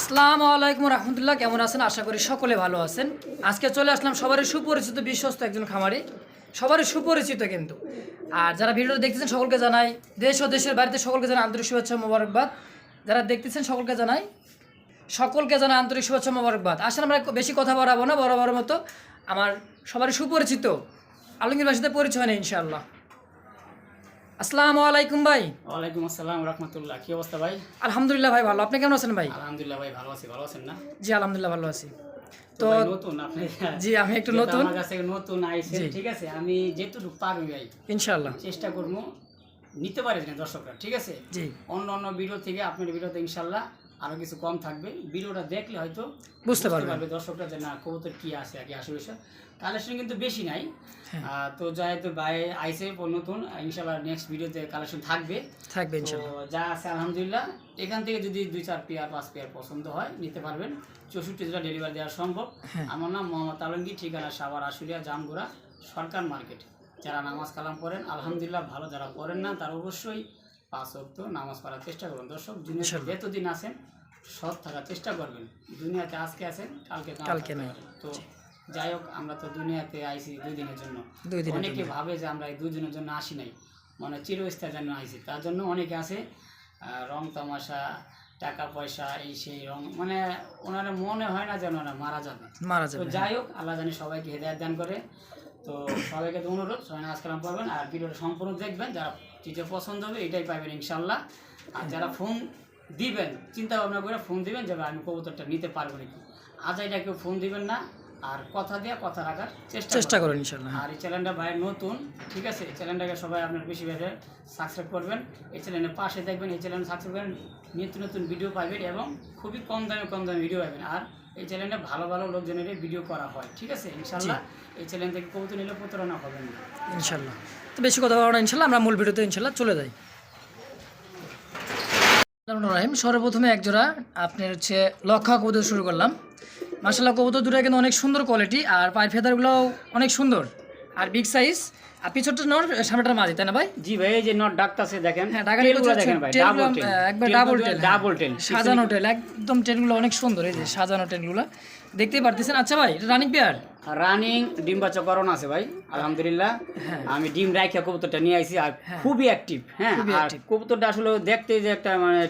আসসালামু আলাইকুম রহমতুল্লাহ। কেমন আছেন? আশা করি সকলে ভালো আছেন। আজকে চলে আসলাম সবারই সুপরিচিত বিশ্বস্ত একজন খামারি, সবারই সুপরিচিত কিন্তু। আর যারা ভিডিওটা দেখতেছেন সকলকে জানাই, দেশ ও দেশের বাড়িতে সকলকে জানাই আন্তরিক শুভেচ্ছা মোবারকবাদ। যারা দেখতেছেন সকলকে জানাই আন্তরিক শুভেচ্ছা মোবারকবাদ। আসলে আমরা বেশি কথা বাড়াবো না, বরাবর মতো আমার সবারই সুপরিচিত আলমগীর ভাইয়ের সাথে পরিচয় নেই ইনশাআল্লাহ। আসসালামু আলাইকুম ভাই। ওয়ালাইকুম আসসালাম রাহমাতুল্লাহ। কি অবস্থা ভাই? আলহামদুলিল্লাহ ভাই, ভালো। আপনি কেমন আছেন ভাই? আলহামদুলিল্লাহ ভাই, ভালো আছি। ভালো আছেন না? জি আলহামদুলিল্লাহ ভালো আছি। তো ভাই নতুন আপনি? জি আমি একটু নতুন, আমার কাছে নতুন আইছেন, ঠিক আছে। আমি যেটুকু পারবো ভাই ইনশাআল্লাহ চেষ্টা করব নিতে পারে না দর্শকরা, ঠিক আছে। জি অন্য অন্য ভিডিও থেকে আপনার ভিডিওতে ইনশাআল্লাহ আরো কিছু কম থাকবে। ভিডিওটা দেখলে হয়তো বুঝতে পারবে দর্শকরা যে না কবুতর কি আছে আর কি আসলে কালেকশন কিন্তু বেশি নাই। হ্যাঁ। তো যেহেতু ভাই আইসে নতুন, ইনশাআল্লাহ নেক্সট ভিডিওতে কালেকশন থাকবে ইনশাআল্লাহ। তো যা আছে আলহামদুলিল্লাহ। এখান থেকে যদি 2-4 পেয়ার 5 পেয়ার পছন্দ হয় নিতে পারবেন। 64 জেলা ডেলিভারি দেওয়া সম্ভব। আমার নাম মোহাম্মদ আলমগীর, ঠিকানা সাভার আশুলিয়া জামগুড়া সরকার মার্কেট। যারা নামাজ কালাম পড়েন আলহামদুলিল্লাহ ভালো, যারা পড়েন না তারা অবশ্যই 5 ওয়াক্ত নামাজ পড়ার চেষ্টা করুন। দর্শক দুনিয়াতে যতদিন আছেন সৎ থাকার চেষ্টা করবেন। দুনিয়াতে আজকে আছেন কালকে নাই। তো যাই হোক, আমরা তো দুনিয়াতে আইছি 2 দিনের জন্য। অনেকে ভাবে যে আমরা এই 2 দিনের জন্য আসি নাই, মানে চিরস্থায়ীর জন্য আইছি। তার জন্য অনেকে আছে রং তামাশা, টাকা পয়সা, এই সেই রং, মানে ওনারা মনে হয় না যেন ওনারা মারা যাবে। তো যাই হোক, আল্লাহ জানি সবাইকে হেদায়েত দান করে। তো সবাইকে তো অনুরোধ, সবাই নামাজ কালাম পড়বেন আর ভিডিওটা সম্পূর্ণ দেখবেন। যারা যেটা পছন্দ হবে এটাই পাবেন ইনশাল্লাহ। আর যারা ফোন দিবেন, চিন্তা ভাবনা করে ফোন দিবেন যে আমি কবুতরটা নিতে পারবো নাকি। আজাইটা কেউ ফোন দিবেন না, আর কথা দিয়ে কথা রাখার চেষ্টা করুন ইনশাআল্লাহ। আর এই চ্যানেলটা ভাই নতুন, ঠিক আছে। এই চ্যানেলটাকে সবাই আপনার বেশি বেশি সাবস্ক্রাইব করবেন, এই চ্যানেলের পাশে দেখবেন, এই চ্যানেল সাবস্ক্রাইব করেন, নিত্য নতুন ভিডিও পাবেন এবং খুবই কম দামে ভিডিও পাবেন। আর এই চ্যানেলে ভালো ভালো লোকজনের ভিডিও করা হয়, ঠিক আছে। ইনশাআল্লাহ এই চ্যানেল থেকে কবুতর নিলে প্রতারণা হবেন না ইনশাআল্লাহ। তো বেশি কথা বলবো না ইনশাআল্লাহ, আমরা মূল ভিডিওতে ইনশাআল্লাহ চলে যাই। রহিম, সর্বপ্রথমে একজোড়া আপনার হচ্ছে লক্ষা কবুতর শুরু করলাম। মাশাআল্লাহ কবুতর দুটো কিন্তু অনেক সুন্দর কোয়ালিটি, আর পায়ের ফেদারগুলোও অনেক সুন্দর আর বিগ সাইজ। আর পিছনটা নর, সামনেটার মাঝি, তাই না ভাই? জি ভাই, এই যে নট ডাকতাছে দেখেন। হ্যাঁ, টেলগুলো দেখেন ভাই, একবার ডাবল টেল, সাজানো টেল, একদম টেলগুলো অনেক সুন্দর। এই যে সাজানো টেলগুলো দেখতেই পারতেছেন। আচ্ছা ভাই, এটা রানিং পেয়ার? রানিং ডিম বাচ্চা করানো আছে ভাই আলহামদুলিল্লাহ। আমি ডিম রাখিয়া কবুতরটা নিয়ে আইছি আর খুবই অ্যাক্টিভ। হ্যাঁ, আর কবুতরটা আসলে দেখতে যে একটা মানে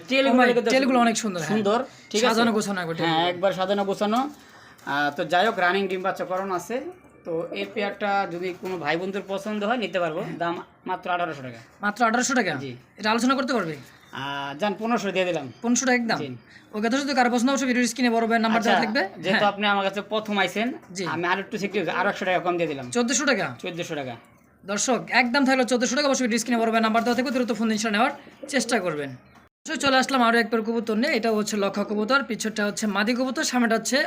টেলগুলো অনেক সুন্দর সুন্দর, ঠিক আছে, সাজানো গোছানো। হ্যাঁ, একবার সাজানো গোছানো। তো যাই হোক, রানিং ডিম বাচ্চা করানো আছে। তো এই পেয়ারটা যদি কোনো ভাই বন্ধুর পছন্দ হয় নিতে পারবো। দাম মাত্র 1800 টাকা। মাত্র 1800 টাকা? জি। এটা আলোচনা করতে পারবে? জান 1500 দিয়ে দিলাম। 1500 টাকা একদম। ওকে, তো যদি কারো পছন্দ অবশ্যই ভিডিও স্ক্রিনে বড় ভাই নাম্বার দেওয়া থাকবে। যেহেতু আপনি আমার কাছে প্রথম আইছেন, আমি আরেকটু সিকিউর আরো 100 টাকা কম দিয়ে দিলাম। 1400 টাকা? 1400 টাকা। দর্শক একদম থাকলো 1400 টাকা। অবশ্যই ভিডিও স্ক্রিনে বড় ভাই নাম্বার দেওয়া থাকবে, দ্রুত ফোন ইনশাআল্লাহ নেওয়ার চেষ্টা করবেন। চলে আসলাম আরো এক পেয়ার কবুতর নিয়ে। এটা হচ্ছে লক্ষা কবুতর, পিছনটা হচ্ছে মাদি কবুতর, সামনেটা হচ্ছে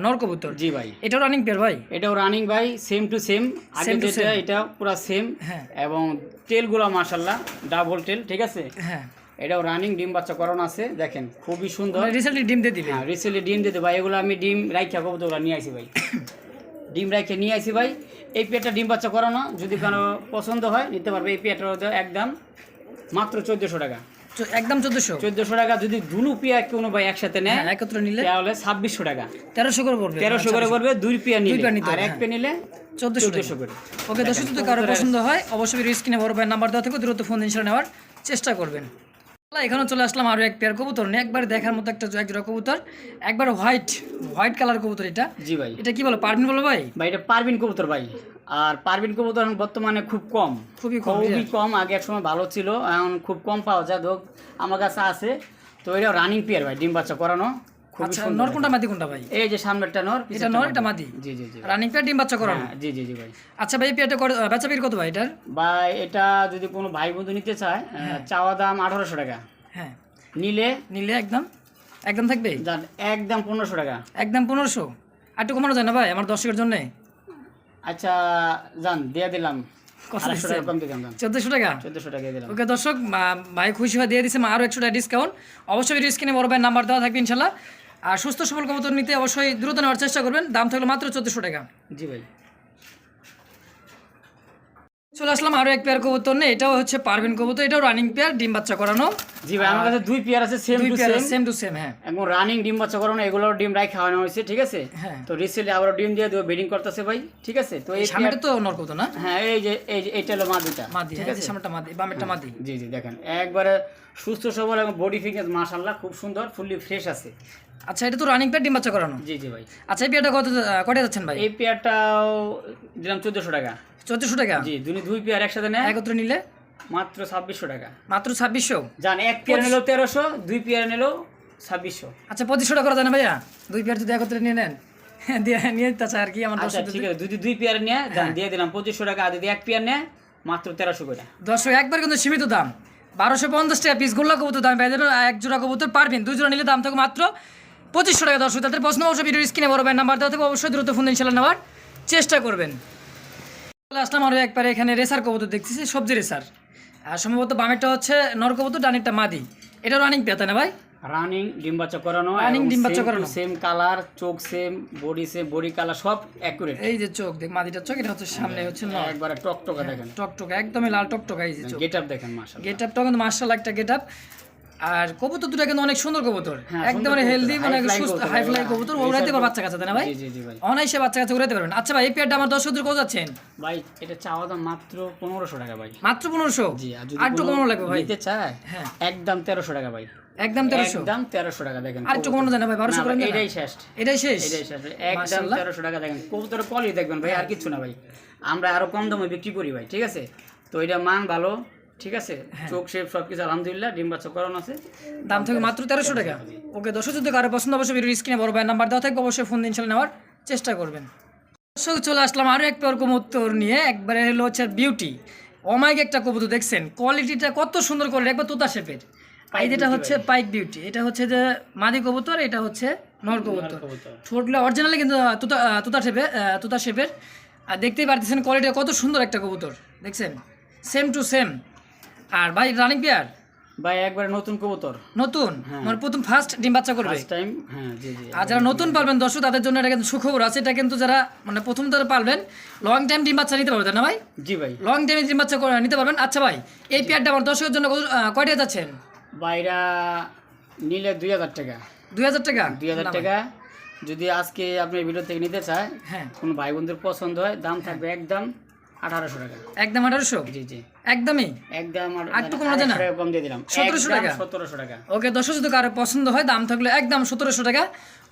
নর কবুতর। জি ভাই, এটাও রানিং পেয়ার ভাই? এটাও রানিং ভাই, সেম টু সেম। আগে যেটা এটা পুরো সেম। হ্যাঁ, এবং টেলগুলো মাশাআল্লাহ ডাবল টেল, ঠিক আছে। হ্যাঁ, এটাও রানিং ডিম বাচ্চা করানো আছে, দেখেন খুবই সুন্দর। রিসেন্টলি ডিম দিয়ে দিবে? হ্যাঁ, রিসেন্টলি ডিম দিয়ে ভাই। এগুলো আমি ডিম রাইখা কবুতরগুলো নিয়ে আইছি ভাই। ডিম রাইখা নিয়ে আইছি ভাই। এই পেয়ারটা ডিম বাচ্চা করানো, যদি কারো পছন্দ হয় নিতে পারবে। এই পেয়ারটা একদম মাত্র 1400 টাকা। একদম 1400 টাকা। যদি দুলু পিয়া কোনো ভাই একসাথে নেয় একত্রে নিলে তাহলে 2600 টাকা। 1300 করে পড়বে। 1300 করে পড়বে 2 পিয়া নিলে, আর এক পিয়া নিলে 1400 করে। ওকে, দর্শক যদি কারো পছন্দ হয় অবশ্যই স্ক্রিনে বড় ভাই নাম্বার দেওয়া থাকবে, দ্রুত ফোন ইনশাআল্লাহ নেওয়ার চেষ্টা করবেন। এখানে চলে আসলাম আরো এক পেয়ার কবুতর নিয়ে। একবার দেখার মতো একটা একজোড়া কবুতর, একবার হোয়াইট কালার কবুতর। এটা? জি ভাই। এটা কি বলো, পারবিন বলো ভাই? ভাই এটা পারবিন কবুতর ভাই। আর পারবিন কবুতর বর্তমানে খুবই কম। আগে এক সময় ভালো ছিল, এখন খুব কম পাওয়া যায়। আমার কাছে আছে। তো এটা রানিং পেয়ার ভাই, ডিম বাচ্চা করানো। আচ্ছা, নর কোনটা মাদি কোনটা ভাই? এই যে সামনেরটা নর, এটা নর, এটা মাদি। জি জি জি, রানিং পেয়ার, ডিম বাচ্চা করানো। জি জি জি ভাই। আচ্ছা ভাই, পেয়ারটা বেচা বিক্রি কত ভাই এটার? ভাই এটা যদি কোনো ভাই বন্ধু নিতে চায়, চাওয়া দাম 1800 টাকা। হ্যাঁ, নিলে একদম থাকবে একদম 1500 টাকা। একদম 1500? আর একটু কমানো যায় না ভাই আমার দর্শকের জন্য? আচ্ছা জান দিয়ে দিলাম 1400 টাকা। 1400 টাকা দিলাম। ওকে দর্শক, ভাই খুশি হয়ে দিয়ে দিচ্ছে আরো 100 টাকা ডিসকাউন্ট। অবশ্যই ভিডিও স্ক্রিনে বড় ভাই নাম্বার দেওয়া থাকবে ইনশাআল্লাহ। আর সুস্থ সবল কবুতর নিতে অবশ্যই দ্রুত নেওয়ার চেষ্টা করবেন। দাম থাকলো মাত্র 1400 টাকা। জি ভাই। চলে আসলাম আরো এক পেয়ার কবুতর নিয়ে, এটাও হচ্ছে পারবেন কবুতর, এটাও রানিং পেয়ার, ডিম বাচ্চা করানো। জি ভাই, আমার কাছে দুই পেয়ার আছে, সেম দুই two pair same. Same two same. হ্যাঁ, এবং রানিং ডিম বাচ্চা করানো, এগুলোর ডিম রাই খাওয়ানো হয়েছে, ঠিক আছে। হ্যাঁ। তো রিসেন্টলি আবার ডিম দিয়ে দেবো, ব্রিডিং করতেছে ভাই, ঠিক আছে। তো এই সামনেটা তো নর কবুতর না? হ্যাঁ, এই যে এইটা হলো মাদিটা, মাদি, ঠিক হ্যাঁ, আছে। সামনেটা মাদি, বামেরটা মাদি। জি জি, দেখেন একবারে সুস্থ সবল এবং বডি ফিটনেস মাশাআল্লাহ খুব সুন্দর, ফুললি ফ্রেশ আছে। আচ্ছা, এটা তো রানিং পেয়ার, ডিম বাচ্চা করানো। জি জি ভাই। আচ্ছা, এই পেয়ারটা কয়টা যাচ্ছেন ভাই? এই পেয়ারটাও দিলাম 1400 টাকা। 1400 টাকা? জি, দুই পেয়ার একসাথে নেয় একত্রে নিলে মাত্র 2600 টাকা। মাত্র 2600? জান, এক পেয়ার নিলো 1300, দুই পেয়ার নিলো 2600। আচ্ছা, 2500 টাকা করে জানেন ভাইয়া, দুই পেয়ার যদি একত্রে নিয়ে নেন, দিয়ে নিয়ে দিতে চাই আর কি আমার আচ্ছা দর্শক। ঠিক আছে, যদি দুই পেয়ার নেয় জান দিয়ে দিলাম 2500 টাকা, আর যদি এক পেয়ার নেয় মাত্র 1300 করে। দর্শক একবার কিন্তু সীমিত দাম, 1250 টাকা পিস গোল্লা কবুতর দাম পেয়ে যাবেন। এক জোড়া কবুতর পারবেন, দুই জোড়া নিলে দাম থাকে মাত্র 2500 টাকা। দর্শক তাদের প্রশ্ন অবশ্যই ভিডিও স্ক্রিনে বড় নাম্বার দেওয়া থেকে অবশ্যই দ্রুত ফোন ইনশাল্লাহ নেওয়ার চেষ্টা করবেন। চলে আসলাম আরও একবার, এখানে রেসার কবুতর দেখতেছি, সবজি রেসার। আর সম্ভবত বামেরটা হচ্ছে নর কবুতর, ডানেরটা মাদি। এটা রানিং পেয়ে না ভাই? রানিং ডিম বাচ্চা করানো, রানিং ডিম বাচ্চা করানো, সেম কালার, চোখ সেম, বডি কালার সব অ্যাকুরেট। এই যে চোখ দেখ, মাদিটার চোখ, এটা হচ্ছে সামনে হচ্ছে নর, একবারে টকটকা দেখেন, টকটকা একদমই লাল টকটকা। এই যে চোখ, গেটআপ দেখেন মাশাআল্লাহ, গেটআপটা কিন্তু মাশাআল্লাহ একটা গেটআপ। আর কবুতর দুটো কিন্তু অনেক সুন্দর কবুতর, হ্যাঁ, একদম সুন্দর হেলদি, কবুতর, মানে high flying সুস্থ, কবুতর, হাই ফ্লাই এগুলা। কবুতর, ওড়াইতে পারবে বাচ্চা কাছে, তাই না ভাই? জি জি জি ভাই, অনায়াসে বাচ্চা কাছে উড়াইতে পারবেন। আচ্ছা ভাই, এই পেয়ারটা আমার দর্শকদের কোথাও যাচ্ছেন? ভাই এটা চাওয়া দাম মাত্র 1500 টাকা ভাই। মাত্র 1500? জি, আর যদি আর একটু কমানো লাগবে ভাই। নিতে চায় হ্যাঁ, একদম 1300 টাকা ভাই, একদম 1300? একদম 1300 টাকা। দেখেন আর একটু কমানো যায় না ভাই? 1200 করে দেন না? এটাই শেষ, এটাই শেষ? এটাই শেষ, একদম 1300 টাকা। দেখেন কবুতরের কোয়ালিটি দেখবেন ভাই, আর কিছু না ভাই, আমরা আরো কম দামে বিক্রি করি ভাই, ঠিক আছে। তো এটা মান ভালো, ঠিক আছে, চোখ শেপ সবকিছু আলহামদুলিল্লাহ, ডিম বাচ্চা করানো আছে, দাম থেকে মাত্র 1300 টাকা। ওকে দর্শক, যদি কারো পছন্দ অবশ্যই ভিডিও স্ক্রিনে বড় ভাই নাম্বার দেওয়া থাকবে, অবশ্যই ফোন দিয়ে ইনশাল্লাহ নেওয়ার চেষ্টা করবেন। দর্শক চলে আসলাম আরও এক পেয়ার কবুতর নিয়ে, একবারে হলো হচ্ছে বিউটি অমাইক একটা কবুতর। দেখছেন কোয়ালিটিটা কত সুন্দর করে, একবার তোতা শেপের। এই যেটা হচ্ছে পাইক বিউটি, এটা হচ্ছে যে মাদি কবুতর, এটা হচ্ছে নর কবুতর। ঠোঁটগুলো অরিজিনালি কিন্তু তোতা শেপের। আর দেখতেই পারতেছেন কোয়ালিটি কত সুন্দর একটা কবুতর, দেখছেন সেম টু সেম। আর ভাই রানিং পেয়ার ভাই একবারে নতুন কবুতর, নতুন, মানে প্রথম ফার্স্ট ডিম বাচ্চা করবে। ফার্স্ট টাইম, হ্যাঁ জি জি। আর যারা নতুন পালবেন দর্শক, তাদের জন্য এটা কিন্তু সুখবর আছে। এটা কিন্তু যারা মানে প্রথম তারা পালবেন, লং টাইম ডিম বাচ্চা নিতে পারবেন না ভাই? জি ভাই, লং টাইমে ডিম বাচ্চা নিতে পারবেন। আচ্ছা ভাই, এই পেয়ারটা আমার দর্শকের জন্য কয়টা যাচ্ছেন? বাইরা নিলে 2000 টাকা। 2000 টাকা? 2000 টাকা যদি আজকে আপনি ভিডিও থেকে নিতে চায়, হ্যাঁ, কোন ভাই বন্ধুর পছন্দ হয়, দাম থাকবে একদম 1800 টাকা। একদম 1800? জি জি, একদমই? একদম একটু কমানো যায় না? কম দিয়ে দিলাম, 1700 টাকা? 1700 টাকা। ওকে দর্শক, যদি কারো পছন্দ হয়, দাম থাকলে একদম 1700 টাকা,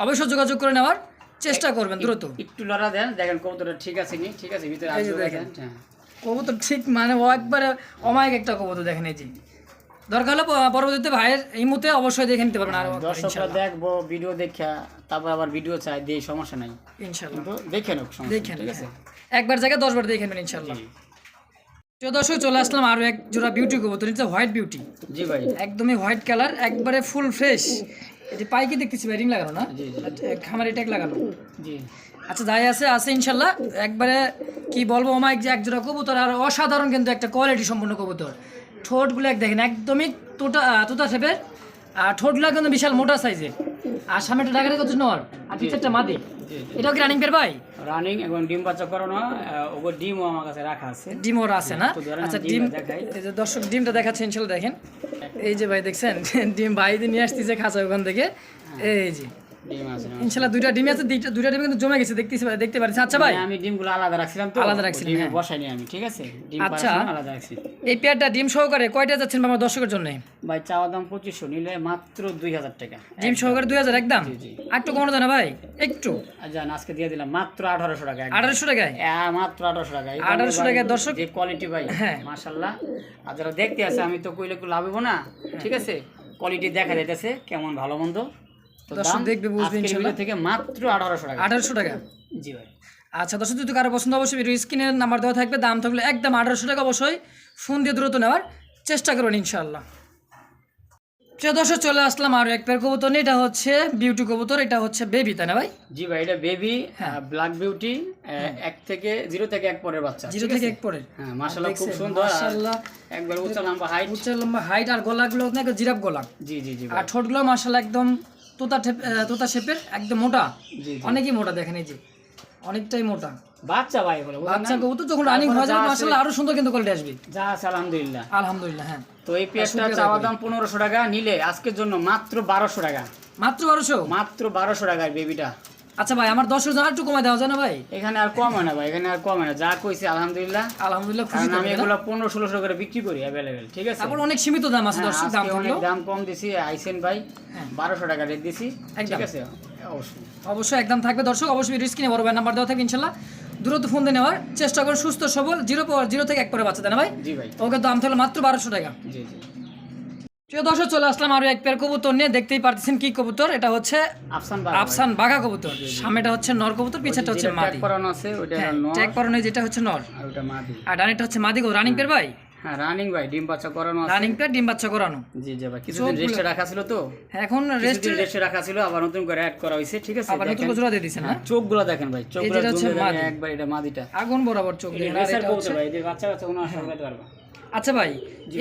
অবশ্যই যোগাযোগ করে নেওয়ার চেষ্টা করবেন দ্রুত। একটু লড়া দেন, দেখেন কবুতরটা ঠিক আছে নি, ঠিক আছে, ভিতরে এই যে আসবে দেখেন। হ্যাঁ, কবুতর ঠিক মানে ও একবারে অমায়িক একটা কবুতর, দেখেন এই যে। দরকার হলে পরবর্তীতে ভাইয়ের এই মুহূর্তে অবশ্যই দেখে নিতে পারবেন। আর দর্শকরা দেখবো ভিডিও দেখা, তারপর আবার ভিডিও চাই দিয়ে, সমস্যা নাই, ইনশাল্লাহ কিন্তু দেখে নোক, সমস্যা নেই, দেখেন, ঠিক আছে। একবার জায়গায় 10 বার দেখে নেবেন ইনশাল্লাহ। তো দর্শক চলে আসলাম আরও এক জোড়া বিউটি কবুতর, এটা হোয়াইট বিউটি। জি ভাই, একদমই হোয়াইট কালার, একবারে ফুল ফ্রেশ। এই যে পাইকে দেখতেছি ভাই, রিং লাগানো না? জি জি খামারি ট্যাগ লাগানো। জি। আচ্ছা, যাই আছে ইনশাল্লাহ। একবারে কি বলবো, অমায়িক যে এক জোড়া কবুতর, আর অসাধারণ কিন্তু একটা কোয়ালিটি সম্পন্ন কবুতর। ঠোঁটগুলো দেখেন একদমই তোতা শেপের, আর ঠোঁটগুলো কিন্তু বিশাল মোটা সাইজের। আর সামনেটা ঢাকা কত নর, আর পিছনেরটা মাদি। এটাও কি রানিং পেয়ার ভাই? রানিং এবং ডিম বাচ্চা করানো, ওগো ডিমও আমার কাছে রাখা আছে। ডিম ওর আছে না? তো ধরেন আচ্ছা, ডিম ডিম দেখাই। এই যে দর্শক ডিমটা দেখাচ্ছে ইনশাল্লাহ, দেখেন এই যে ভাই, দেখছেন ডিম ভাই দিয়ে নিয়ে আসতেছে খাঁচা ওখান থেকে। এই যে ডিম আছে ইনশাল্লাহ দুইটা ডিম আছে, দুইটা ডিম কিন্তু জমে গেছে, দেখতে পাচ্ছি। আচ্ছা ভাই, আমি ডিমগুলো আলাদা রাখছিলাম, তো আলাদা রাখছিলেন, ডিমে হ্যাঁ। বসাইনি আমি, ঠিক আছে, ডিম আচ্ছা। পাড়ার সময় আলাদা রাখছি। এই পেয়ারটা ডিম সহকারে কয়টা যাচ্ছেন আমার দর্শকের জন্য? ভাই চাওয়া দাম 2500, নিলে মাত্র 2000 টাকা। ডিম সহকারে 2000 একদম? জি। আর একটু কমানো যায় না ভাই? একটু জান আজকে দিয়ে দিলাম মাত্র 1800 টাকা। 1800 টাকায়? মাত্র 1800 টাকা। 1800 টাকায় দর্শক, যে কোয়ালিটি ভাই, হ্যাঁ মাশাআল্লাহ। আর যারা দেখতে আছে, আমি তো কইলে লাভ হবো না, ঠিক আছে, কোয়ালিটি দেখা যাইতেছে কেমন ভালো মন্দ। তো দর্শক দেখবে, বুঝবে ইনশাআল্লাহ। থেকে মাত্র 1800 টাকা। 1800 টাকা? জি ভাই। আচ্ছা দর্শক, যদি কারো পছন্দ অবশ্যই ভিডিও স্ক্রিনের নাম্বার দেওয়া থাকবে, দাম থাকলে একদম 1800 টাকা, অবশ্যই ফোন দিয়ে দ্রুত নেওয়ার চেষ্টা করুন ইনশাআল্লাহ। প্রিয় দর্শক চলে আসলাম আরও এক পেয়ার কবুতর নিয়ে, এটা হচ্ছে বিউটি কবুতর, এটা হচ্ছে বেবি, তাই না ভাই? জি ভাই, এটা বেবি ব্ল্যাক বিউটি, 0 থেকে 1 পরের বাচ্চা, 0 থেকে 1 পরের। হ্যাঁ মাশাআল্লাহ, খুব সুন্দর, মাশাআল্লাহ, একবার উচ্চ লম্বা হাইট, উচ্চ লম্বা হাইট, আর গলাগুলো না জিরাফ গলা। জি জি জি। আর ঠোঁটগুলো মাশাআল্লাহ একদম তোতা শেপের, একদম মোটা, জি। অনেকই মোটা, দেখেন এই যে অনেকটাই মোটা বাচ্চা ভাই বলে বাচ্চা কবুতর যখন রানিং হয়ে যাবে মাশাআল্লাহ আরো সুন্দর কিন্তু কোয়ালিটি আসবে। যা আছে আলহামদুলিল্লাহ। আলহামদুলিল্লাহ। হ্যাঁ, তো এই পেয়ারটা চাওয়া দাম 1500 টাকা, নিলে আজকের জন্য মাত্র 1200 টাকা। মাত্র 1200? মাত্র 1200 টাকায় বেবিটা। আচ্ছা ভাই, আমার 10 হাজার একটু কমায় দেওয়া যায় না ভাই? এখানে আর কম হয় না ভাই, এখানে আর কম হয় না, যা কইছে আলহামদুলিল্লাহ। আলহামদুলিল্লাহ, খুশি কারণ আমি এগুলো 1500-1600 করে বিক্রি করি अवेलेबल, ঠিক আছে? তারপর অনেক সীমিত দাম আছে দর্শক, দাম অনেক থাকলো দাম কম দিছি আইসেন ভাই, 1200 টাকা রেট দিছি, ঠিক আছে? অবশ্যই অবশ্যই একদম থাকবে দর্শক, অবশ্যই স্ক্রিনে বড় ভাই নাম্বার দেওয়া থাকবে ইনশাআল্লাহ। দ্রুত ফোন দিয়ে নেওয়ার চেষ্টা করুন, সুস্থ সবল 0 থেকে 1 পরে বাচ্চা দেন ভাই। জি ভাই। ওকে, দাম থাকলো মাত্র 1200 টাকা। জি জি। প্রিয় দর্শক, চলে আসলাম আরো এক পেয়ার কবুতর নিয়ে। দেখতেই পারতেছেন কি কবুতর, এটা হচ্ছে আফসান বাঘা কবুতর। সামনেটা হচ্ছে নর কবুতর, পিছনেটা হচ্ছে মাদি। ট্যাগ করানো আছে, ওইটা নর। ট্যাগ করানো, যেটা হচ্ছে নর আর ওটা মাদি। আর ডানেরটা হচ্ছে মাদি। রানিং পেয়ার ভাই? হ্যাঁ রানিং ভাই, ডিম বাচ্চা করানো আছে। রানিং পেয়ার, ডিম বাচ্চা করানো। জি জি ভাই, কিছুদিন রেস্টে রাখা ছিল তো, এখন রেস্টে রাখা ছিল, আবার নতুন করে অ্যাড করা হয়েছে, ঠিক আছে? আবার নতুন জোড়া দিয়ে দিয়েছেন না? চোখগুলো দেখেন ভাই, চোখগুলো জুম করে একবার, এটা মাদিটা আগুন বরাবর চোখ দেখেন। আর এটা হচ্ছে ভাই, এদের বাচ্চা বাচ্চা কোনো আশা করতে পারবা। আচ্ছা ভাই,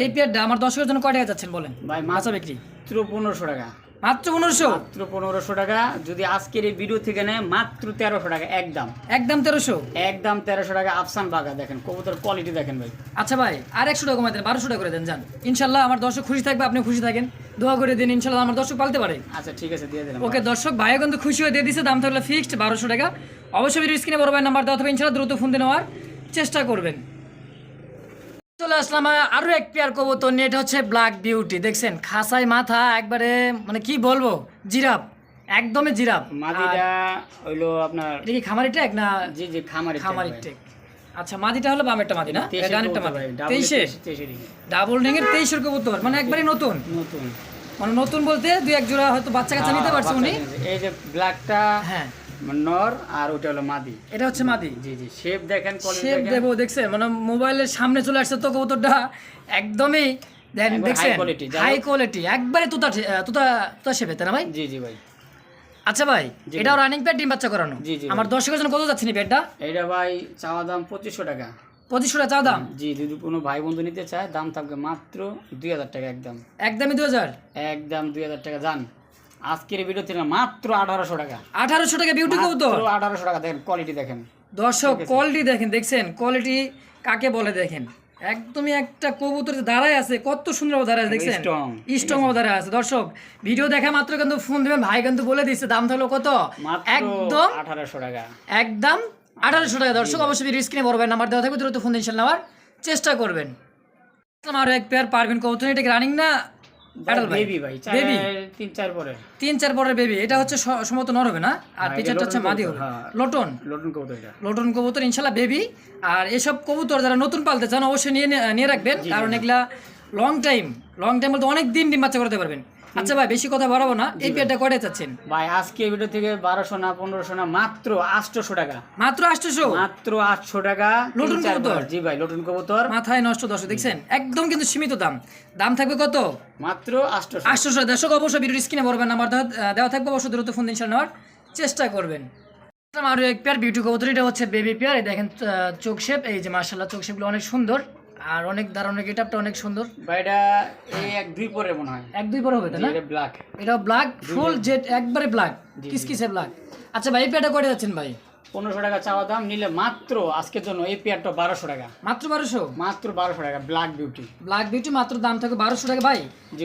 এই পেয়ারটা আমার দর্শকের জন্য কয় টাকা যাচ্ছেন বলেন ভাই? মাছা বিক্রি মাত্র 1500 টাকা। মাত্র 1500? মাত্র 1500 টাকা। যদি আজকের এই ভিডিও থেকে নেয় মাত্র 1300 টাকা একদম। একদম 1300? একদম 1300 টাকা। আফসান বাঘা দেখেন, কবুতর কোয়ালিটি দেখেন ভাই। আচ্ছা ভাই, আর 100 টাকা কমাই দেন, 1200 টাকা করে দেন যান। ইনশাআল্লাহ আমার দর্শক খুশি থাকবে, আপনি খুশি থাকেন, দোয়া করে দিন, ইনশাআল্লাহ আমার দর্শক পালতে পারে। আচ্ছা ঠিক আছে, দিয়ে দিলাম। ওকে দর্শক, ভাইও কিন্তু খুশি হয়ে দিয়ে দিছে, দাম থাকলে ফিক্সড 1200 টাকা। অবশ্যই ভিডিও স্ক্রিনে বড় ভাই নাম্বার দেওয়া থাকবে, ইনশাআল্লাহ দ্রুত ফোন দিয়ে নেওয়ার চেষ্টা করবেন। চলে আসলাম আরো এক পেয়ার কবুতর নিয়ে, এটা হচ্ছে ব্ল্যাক বিউটি। দেখছেন খাসায় মাথা, একবারে মানে কি বলবো, জিরাফ, একদমই জিরাফ। মাদিটা হইলো আপনার, এটা কি খামারি ট্যাগ না? জি জি, খামারি ট্যাগ। আচ্ছা, মাদিটা হলো বামেরটা মাদি না? ডানেরটা মাদি। 23 ডাবল রিং এর 23 কবুতর, মানে একবারে নতুন। নতুন মানে নতুন বলতে 2-1 জোড়া হয়তো বাচ্চা কাচ্চা নিতে পারছে উনি। এই যে ব্ল্যাকটা হ্যাঁ নর, আর ওটা হলো মাদি। এটা হচ্ছে মাদি। জি জি, শেপ দেখেন, শেপ দেখো, দেখছেন মানে মোবাইলের সামনে চলে আসছে তো কবুতরটা, একদমই দেখছেন হাই কোয়ালিটি, একবারে তুতা তুতা তুতা শেপে, তাই না ভাই? জি জি ভাই। আচ্ছা ভাই, এটাও রানিং পেয়ার, ডিম বাচ্চা করানো। আমার দর্শকের জন্য কত যাচ্ছে নি পেয়ারটা? এটা ভাই চাওয়া দাম 2500 টাকা। 2500 টাকা চাওয়া দাম? জি, যদি কোনো ভাই বন্ধু নিতে চায় দাম থাকবে মাত্র 2000 টাকা একদম। একদমই 2000? একদম 2000 টাকা যান। আজকের ভিডিও থেকে মাত্র 1800 টাকা। 1800 টাকা বিউটি কবুতর? 1800 টাকা। দেখেন কোয়ালিটি দেখেন দর্শক, কোয়ালিটি দেখেন, দেখছেন কোয়ালিটি কাকে বলে দেখেন। একদমই একটা কবুতর দাঁড়ায় আছে, কত সুন্দর দাঁড়ায় আছে, দেখছেন স্ট্রং দাঁড়ায় আছে। দর্শক ভিডিও দেখা মাত্র কিন্তু ফোন দিবেন, ভাই কিন্তু বলে দিচ্ছে দাম থাকলো কত, একদম 1800 টাকা। একদম 1800 টাকা। দর্শক অবশ্যই স্ক্রিনে বড় ভাই নাম্বার দেওয়া থাকবে, দ্রুত ফোন ইনশাআল্লাহ নেওয়ার চেষ্টা করবেন। আরো এক পেয়ার পারবেন কবুতর, এটা রানিং না অ্যাডাল্ট ভাই? বেবি ভাই, বেবি 3-4 পরে, 3-4 পরের বেবি। এটা হচ্ছে সম্ভবত নর হবে না? আর পিছারটা হচ্ছে মাদি হবে। লটন কবুতর, এটা লটন কবুতর ইনশাআল্লাহ বেবি। আর এসব কবুতর যারা নতুন পালতে চান অবশ্যই নিয়ে রাখবেন, কারণ এগুলা লং টাইম বলতে অনেক দিন ডিম বাচ্চা করতে পারবেন। আচ্ছা ভাই, বেশি কথা বাড়াবো না, এই পেয়ারটা কয়টা চাচ্ছেন ভাই? আজকে এই ভিডিও থেকে 1200 না 1500 না, মাত্র 800 টাকা। মাত্র 800? মাত্র 800 টাকা। লটন কবুতর? জি ভাই, লটন কবুতর। মাথায় নষ্ট দর্শক, দেখছেন একদম কিন্তু সীমিত দাম। দাম থাকবে কত? মাত্র 800। 800। দর্শক অবশ্যই ভিডিও স্ক্রিনে বলবেন নাম্বার দেওয়া থাকবে, অবশ্যই দ্রুত ফোন ইনশাআল্লাহ নেওয়ার চেষ্টা করবেন। আরো এক পেয়ার বিউটি কবুতর, এটা হচ্ছে বেবি পেয়ার। দেখেন চোখ শেপ, এই যে মাশাআল্লাহ চোখ শেপগুলো অনেক সুন্দর, আর অনেক দারুণ, গেটআপটা অনেক সুন্দর ভাই। এটা এই 1-2 পরে মনে হয়, 1-2 পরে হবে, তাই না? এটা ব্ল্যাক, এটা ব্ল্যাক ফুল জেড, একবারে ব্ল্যাক কিসকিসে ব্ল্যাক। আচ্ছা ভাই, এই পেয়ারটা করে যাচ্ছেন ভাই? 1500 টাকা চাওয়া দাম, নিলে মাত্র আজকের জন্য এই পেয়ারটা 1200 টাকা। মাত্র 1200? মাত্র 1200 টাকা। ব্ল্যাক বিউটি, ব্ল্যাক বিউটি মাত্র দাম থাকে 1200 টাকা ভাই।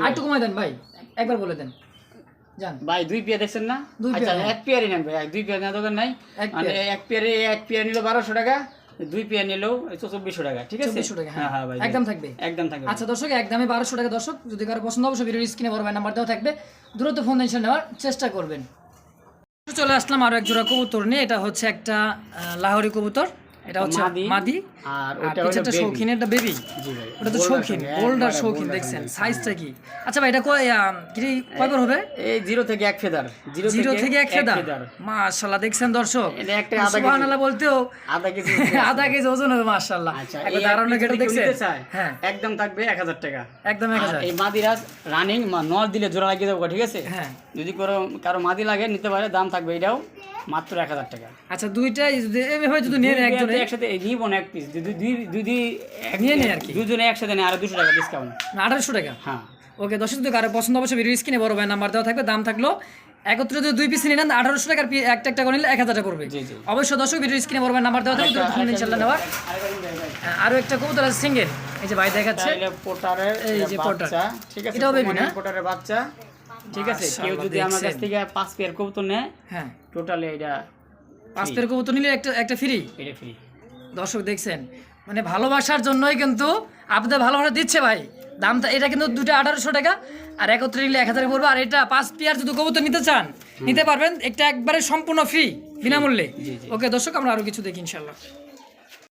আর একটু কমাই দেন ভাই, একবার বলে দেন জান ভাই। 2 পেয়ার দেখছেন না? আচ্ছা, 1 পেয়ারই নেন ভাই, 2 পেয়ার নেওয়া দরকার নাই। মানে 1 পেয়ার নিলে 1200 টাকা, 2 পেয়ার নিলেও 2400 টাকা, ঠিক আছে? 2400 টাকা, হ্যাঁ ভাই, একদম থাকবে, একদম থাকবে। আচ্ছা দর্শক, একদমই 1200 টাকা। দর্শক যদি কারো পছন্দ অবশ্যই ভিডিও স্ক্রিনে বড় ভাই নাম্বার দেওয়া থাকবে, দ্রুত ফোন ইনশাআল্লাহ নেওয়ার চেষ্টা করবেন। চলে আসলাম আরো এক জোড়া কবুতর নিয়ে, এটা হচ্ছে একটা লাহোরি কবুতর। এটা হচ্ছে মাদি, আর ওটা হচ্ছে শৌখিন, এটা বেবি। জি ভাই, ওটা তো শৌখিন, বোল্ডার শৌখিন, দেখছেন সাইজটা কি। আচ্ছা ভাই, এটা কয়বার হবে? এই 0 থেকে 1 ফেদার, 0 থেকে 1 ফেদার। মাশাআল্লাহ, দেখছেন দর্শক, এটা একটা সুবহানাল্লাহ বলতেও আধা কেজি আধা কেজি ওজন হবে মাশাআল্লাহ। আচ্ছা, একটা দারুণ গেট দেখছেন। হ্যাঁ, একদম থাকবে 1000 টাকা, একদম 1000। এই মাদিরাজ রানিং নর দিলে জোড়া লাগিয়ে দেবো, ঠিক আছে? হ্যাঁ, যদি কারো মাদি লাগে নিতে পারে, দাম থাকবে এটাও মাত্র 1000 টাকা। আচ্ছা, দুইটাই এভাবে যদি নিয়ে নেয় একজনে একসাথে নিব না, এক পিস যদি নিয়ে নেয় আর কি, দুজনে একসাথে নেয়, আর 200 টাকা ডিসকাউন্ট, 1800 টাকা। হ্যাঁ ওকে দর্শক, যদি কারো পছন্দ অবশ্যই ভিডিও স্ক্রিনে বড় ভাই নাম্বার দেওয়া থাকবে, দাম থাকলো একত্রে যদি 2 পিস নিলেন 1800 টাকার একটা একটা করে নিলে 1000 টাকা পড়বে। জি জি। অবশ্যই দর্শক ভিডিও স্ক্রিনে বড় ভাই নাম্বার দেওয়া থাকবে, দ্রুত ফোন দিন ইনশাআল্লাহ নেওয়ার। হ্যাঁ, আরো একটা কবুতর আছে সিঙ্গেল, এই যে ভাই দেখাচ্ছে, তাহলে পোটারের এই যে পোটার। বাচ্চা, ঠিক আছে, এটাও baby না? পোটারের বাচ্চা, ঠিক আছে। কেউ মাশাআল্লাহ, যদি আমার কাছ দেখছেন? থেকে 5 পেয়ার কবুতর নেয়, হ্যাঁ, টোটালি এটা 5 পেয়ার কবুতর নিলে একটা একটা ফ্রি। এটা ফ্রি। দর্শক দেখছেন, মানে ভালোবাসার জন্যই কিন্তু আপনাদের ভালোবাসা দিচ্ছে ভাই। দামটা এটা কিন্তু দুটো 1800 টাকা, আর একত্রে নিলে 1000 পড়বে। আর এটা 5 পেয়ার যদি কবুতর নিতে চান নিতে পারবেন, একটা একবারে সম্পূর্ণ ফ্রি, বিনামূল্যে। জি, জি। ওকে দর্শক, আমরা আরো কিছু দেখি ইনশাআল্লাহ।